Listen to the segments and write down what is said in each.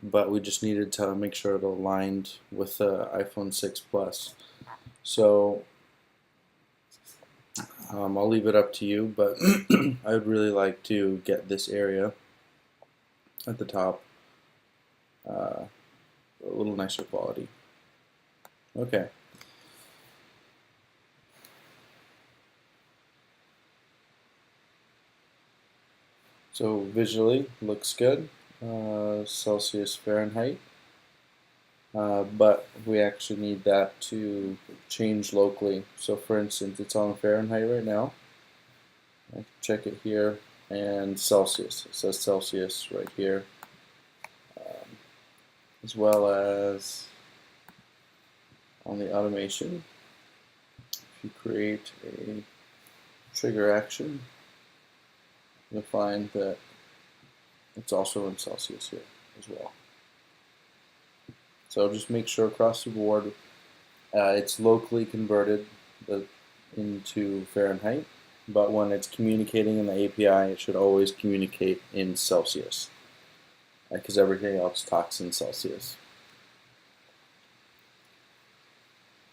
but we just needed to make sure it aligned with the iPhone 6 Plus. So I'll leave it up to you, but I would really like to get this area at the top a little nicer quality. Okay. So visually, looks good. Celsius, Fahrenheit. But we actually need that to change locally. So for instance, it's on Fahrenheit right now. I can check it here, and Celsius. It says Celsius right here, as well as on the automation. If you create a trigger action, you'll find that it's also in Celsius here as well. So just make sure across the board it's locally converted into Fahrenheit, but when it's communicating in the API, it should always communicate in Celsius, because everything else talks in Celsius.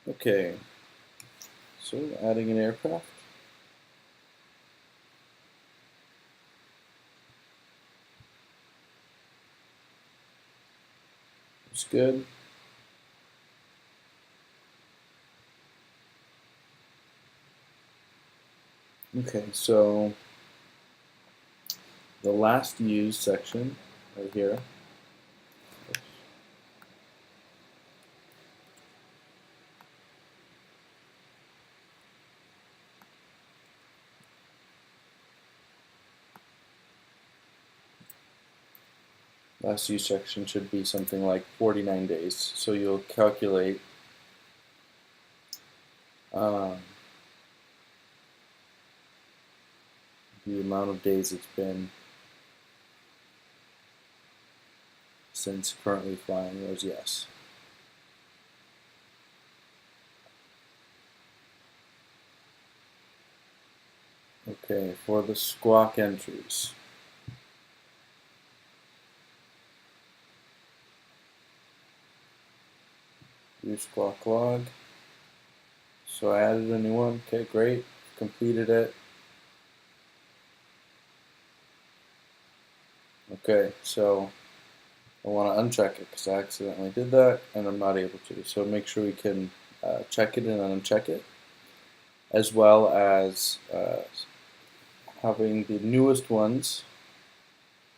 Okay, so adding an aircraft. It's good. Okay, so the last use section right here. Last use section should be something like 49 days. So you'll calculate the amount of days it's been since currently flying was yes. Okay, for the squawk entries. Use squawk log. So I added a new one. Okay, great. Completed it. Okay, so I want to uncheck it because I accidentally did that and I'm not able to. So make sure we can check it and uncheck it, as well as having the newest ones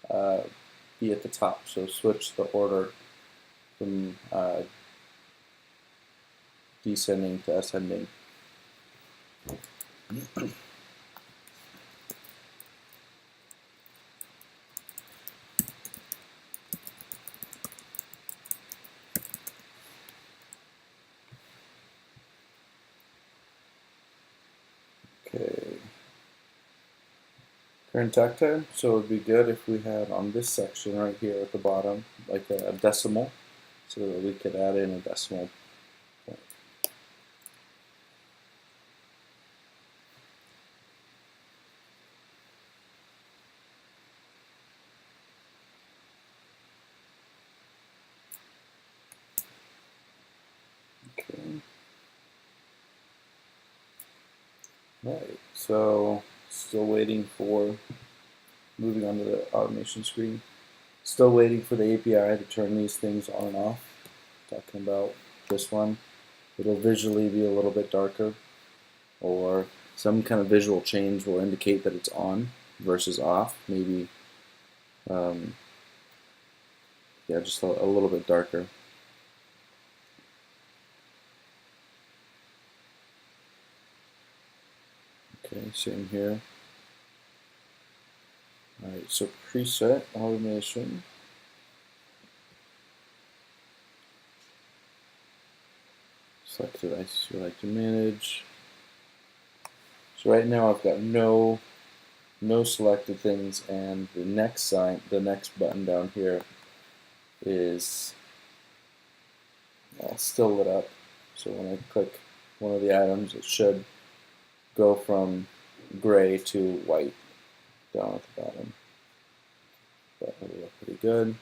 be at the top. So switch the order from descending to ascending. Okay. Current takt time. So it would be good if we had on this section right here at the bottom, like a decimal, so that we could add in a decimal point. Okay. Right. So still waiting for moving on to the automation screen. Still waiting for the API to turn these things on and off. Talking about this one. It'll visually be a little bit darker, or some kind of visual change will indicate that it's on versus off. Maybe, yeah, just a little bit darker. Okay, same here. Alright, so preset automation. Select devices you like to manage. So right now I've got no selected things, and the next button down here is still lit up. So when I click one of the items, it should go from gray to white down at the bottom. That will look pretty good.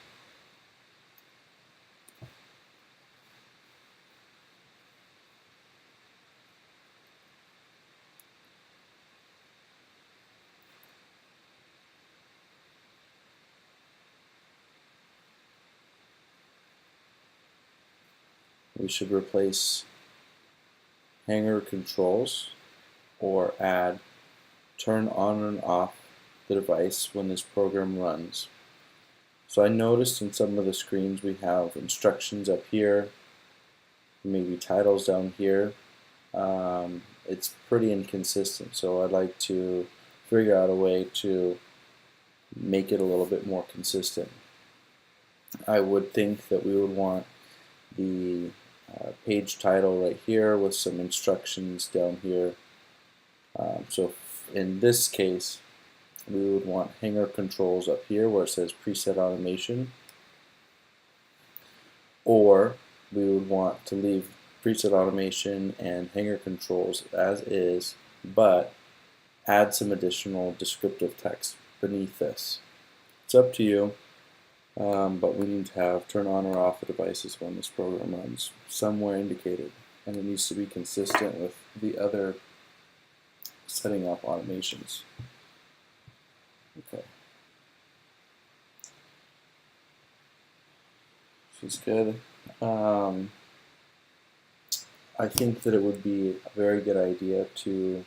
we should replace hanger controls or add turn on and off the device when this program runs. So I noticed in some of the screens we have instructions up here, maybe titles down here. It's pretty inconsistent, so I'd like to figure out a way to make it a little bit more consistent. I would think that we would want the page title right here with some instructions down here. So in this case, we would want hanger controls up here where it says preset automation, or we would want to leave preset automation and hanger controls as is, but add some additional descriptive text beneath this. It's up to you, but we need to have turn on or off the devices when this program runs somewhere indicated, and it needs to be consistent with the other setting up automations. Okay. This is good. I think that it would be a very good idea to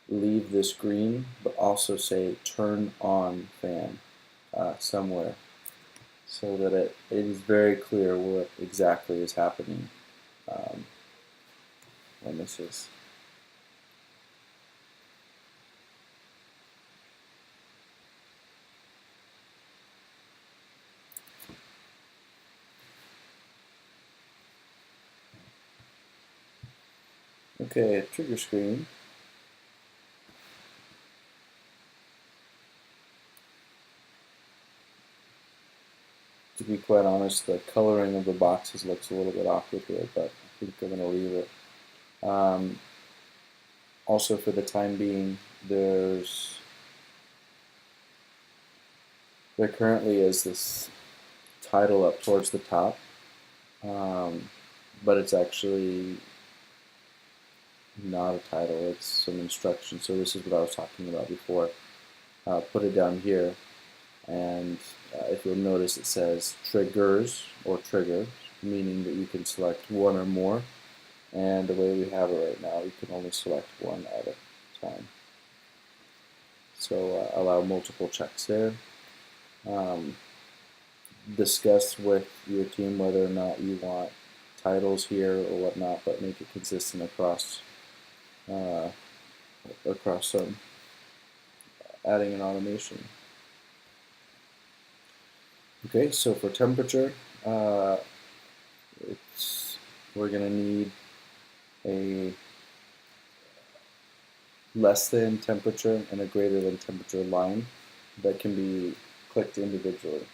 leave this green, but also say turn on fan somewhere, so that it is very clear what exactly is happening when this is. Okay, trigger screen. To be quite honest, the coloring of the boxes looks a little bit awkward here, but I think I'm going to leave it. Also, for the time being, there currently is this title up towards the top, but it's actually not a title, it's some instruction. So this is what I was talking about before. Put it down here, and if you'll notice it says triggers or trigger, meaning that you can select one or more, and the way we have it right now, you can only select one at a time. So allow multiple checks there. Discuss with your team whether or not you want titles here or whatnot, but make it consistent across some adding an automation. Okay, so for temperature, we're going to need a less than temperature and a greater than temperature line that can be clicked individually.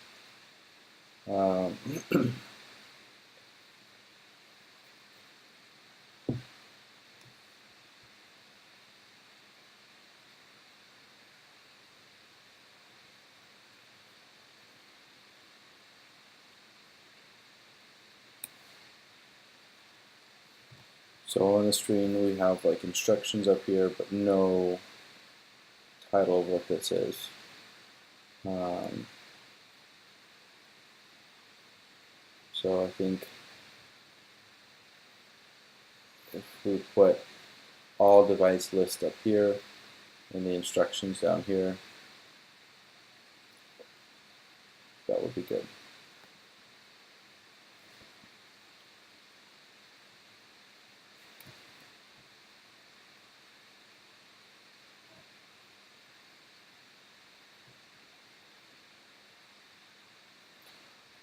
So on the screen we have like instructions up here, but no title of what this is. So I think if we put all device list up here and the instructions down here, that would be good.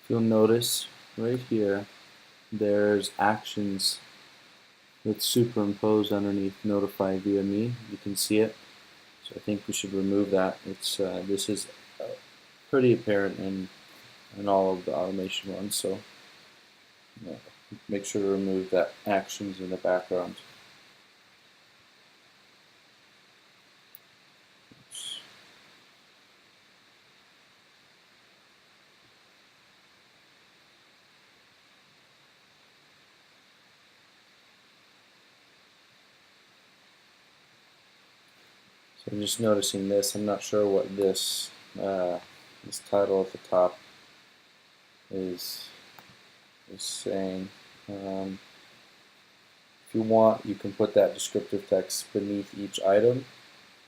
You'll notice right here there's actions that's superimposed underneath notify via me. You can see it, so I think we should remove that. It's this is pretty apparent in all of the automation ones, so make sure to remove that actions in the background. So I'm just noticing this. I'm not sure what this this title at the top is is saying if you want, you can put that descriptive text beneath each item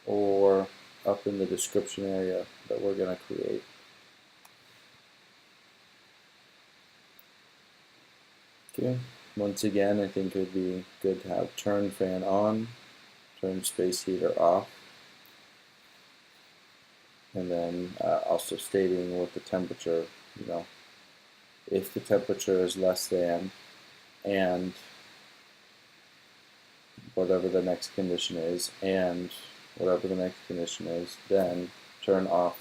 or up in the description area that we're going to create. Okay, once again, I think it would be good to have turn fan on, turn space heater off, and then also stating what the temperature, if the temperature is less than, and whatever the next condition is, and whatever the next condition is, then turn on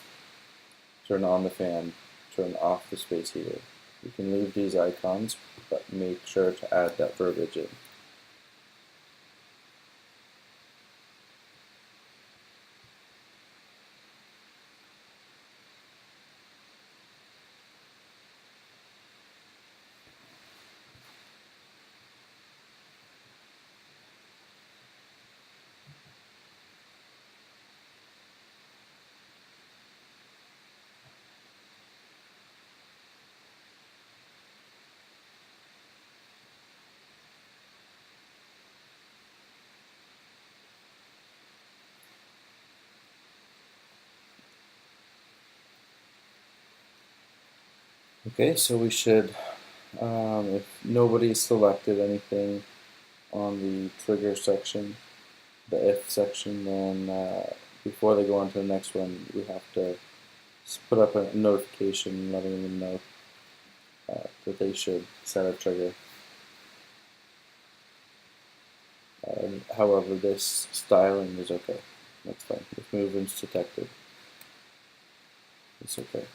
the fan, turn off the space heater. You can leave these icons, but make sure to add that verbiage in. Okay, so we should, if nobody selected anything on the trigger section, the if section, then before they go on to the next one, we have to put up a notification letting them know that they should set a trigger. However, this styling is okay. That's fine. If movement's detected, it's okay.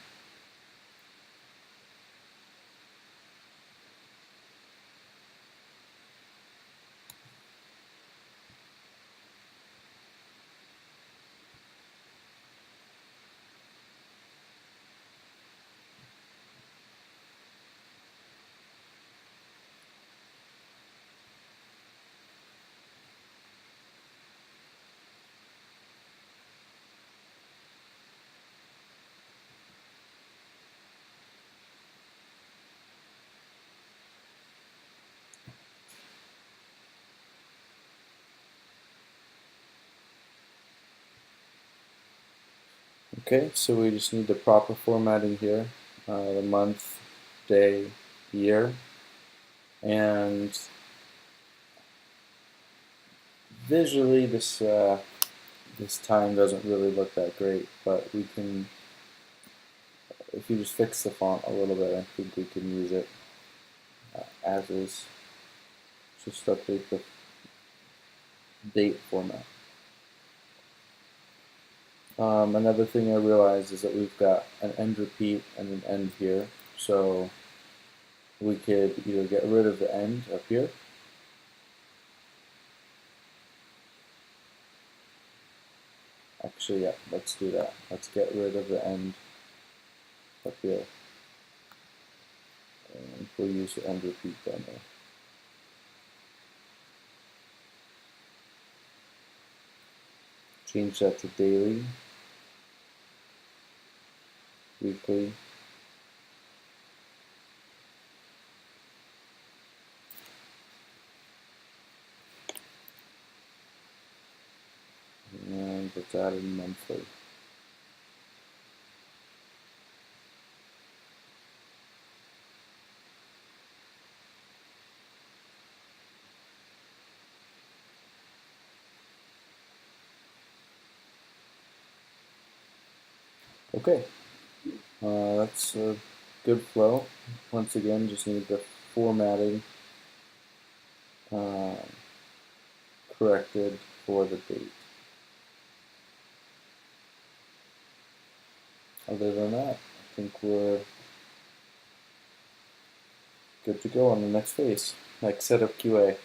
Okay, so we just need the proper formatting here, the month, day, year, and visually this time doesn't really look that great, but we can, if you just fix the font a little bit, I think we can use it as is. Just update the date format. Another thing I realized is that we've got an end repeat and an end here, so we could either get rid of the end up here, actually yeah, let's do that. Let's get rid of the end up here, and we'll use the end repeat down there. Change that to daily, weekly, and let's add in monthly. Okay, that's a good flow. Once again, just need the formatting corrected for the date. Other than that, I think we're good to go on the next phase, like setup QA.